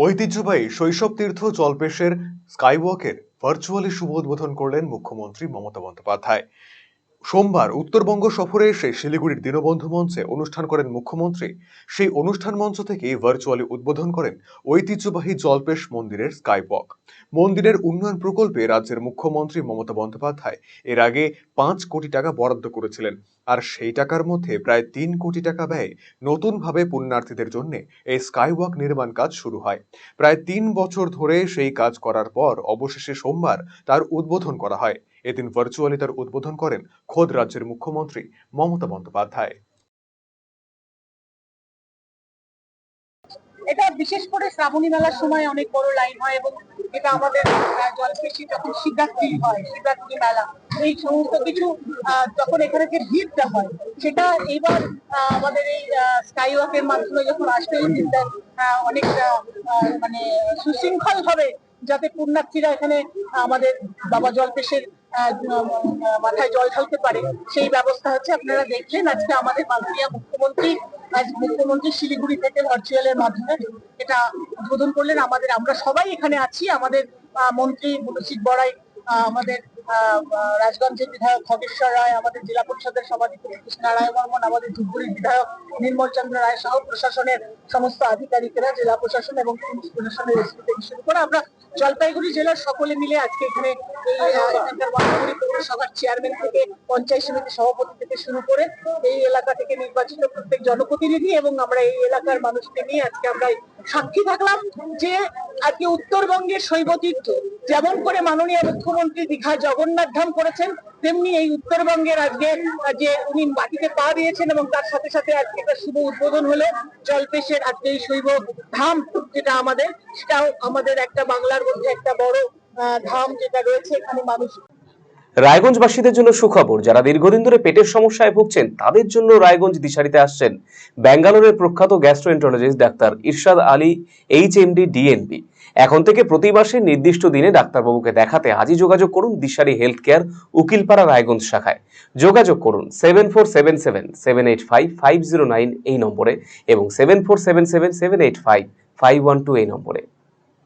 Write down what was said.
ঐতিহ্যবাহী শৈশব তীর্থ জলপেশের স্কাইওয়াকের ভার্চুয়ালি শুভ উদ্বোধন করলেন মুখ্যমন্ত্রী মমতা বন্দ্যোপাধ্যায়। সোমবার উত্তরবঙ্গ সফরে এসে শিলিগুড়ির দীনবন্ধু মঞ্চে অনুষ্ঠান করেন মুখ্যমন্ত্রী। সেই অনুষ্ঠান মঞ্চ থেকেই ভার্চুয়ালি উদ্বোধন করেন ঐতিহ্যবাহী জলপেশ মন্দিরের স্কাইওয়াক। মন্দিরের উন্নয়ন প্রকল্পে রাজ্যের মুখ্যমন্ত্রী মমতা বন্দ্যোপাধ্যায় এর আগে 5 কোটি টাকা বরাদ্দ করেছিলেন, আর সেই টাকার মধ্যে প্রায় 3 কোটি টাকা ব্যয়ে নতুনভাবে পুণ্যার্থীদের জন্য এই স্কাইওয়াক নির্মাণ কাজ শুরু হয়। প্রায় 3 বছর ধরে সেই কাজ করার পর অবশেষে সোমবার তার উদ্বোধন করা হয়। এদিন ভার্চুয়ালি তার উদ্বোধন করেন খোদ রাজ্যের মুখ্যমন্ত্রী মমতা বন্দ্যোপাধ্যায়। এটা বিশেষ করে শ্রাবণী মেলার সময় অনেক বড় লাইন হয় এবং এটা আমাদের জলপেশি যখন শিবরাত্রি হয়, শিবরাত্রি মেলা, এই সমস্ত কিছু যখন এখানে যে ভিড়টা হয় সেটা এইবার আমাদের এই স্কাই ওয়াকের মাধ্যমে যখন আসবে এই ভিড়টা অনেক মানে সুশৃঙ্খল ভাবে যাতে পুণ্যার্থীরা এখানে আমাদের বাবা জলপেশের মাথায় জল ঢালতে পারে সেই ব্যবস্থা হচ্ছে। আপনারা দেখলেন আজকে আমাদের মাননীয় মুখ্যমন্ত্রী শিলিগুড়ি থেকে ভার্চুয়ালের মাধ্যমে এটা উদ্বোধন করলেন। আমরা সবাই এখানে আছি, আমাদের মন্ত্রী মুনসিব বড়াই, আমাদের রাজগঞ্জের বিধায়ক খগেশ্বর রায়, আমাদের জেলা পরিষদের সভাধিপতি কৃষ্ণা রায় বর্মন, আমাদের ধূপগুড়ির বিধায়ক নির্মল চন্দ্র রায় সহ প্রশাসনের সমস্ত আধিকারিকেরা, জেলা প্রশাসন এবং পুলিশ প্রশাসনের এসপি থেকে শুরু করে আমরা জলপাইগুড়ি জেলার সকলে মিলে আজকে এখানে এখানকার মহানগরী পৌরসভার চেয়ারম্যান থেকে পঞ্চায়েত সমিতি সভাপতি থেকে শুরু করে এই এলাকা থেকে নির্বাচিত প্রত্যেক জনপ্রতিনিধি এবং আমরা এই এলাকার মানুষকে নিয়ে আজকে আমরা সাক্ষী থাকলাম যে আজকে উত্তরবঙ্গের শৈবতীর্থ যেমন করে মাননীয় মুখ্যমন্ত্রী দীঘায় জগন্নাথ ধাম করেছেন, তেমনি এই উত্তরবঙ্গের আজকে যে উনি মাটিতে পা দিয়েছেন এবং তার সাথে সাথে আজকে একটা শুভ উদ্বোধন হলো জলপেশের আজকে এই শৈব ধাম, যেটা সেটাও আমাদের একটা বাংলার মধ্যে একটা বড় ধাম যেটা রয়েছে। এখানে মানুষ রায়গঞ্জবাসীদের জন্য সুখবর, যারা দীর্ঘদিন ধরে পেটের সমস্যায় ভুগছেন তাদের জন্য রায়গঞ্জ দিশারিতে আসছেন ব্যাঙ্গালোরের প্রখ্যাত গ্যাস্ট্রোএন্টারোলজিস্ট ডাক্তার ইরশাদ আলী এইচএমডি ডিএনবি। এখন থেকে প্রতি মাসে নির্দিষ্ট দিনে ডাক্তারবাবুকে দেখাতে আজই যোগাযোগ করুন দিশারি হেলথ কেয়ার উকিলপাড়া রায়গঞ্জ শাখায়। যোগাযোগ করুন 7477785509 এই নম্বরে এবং 7477785512 এই নম্বরে।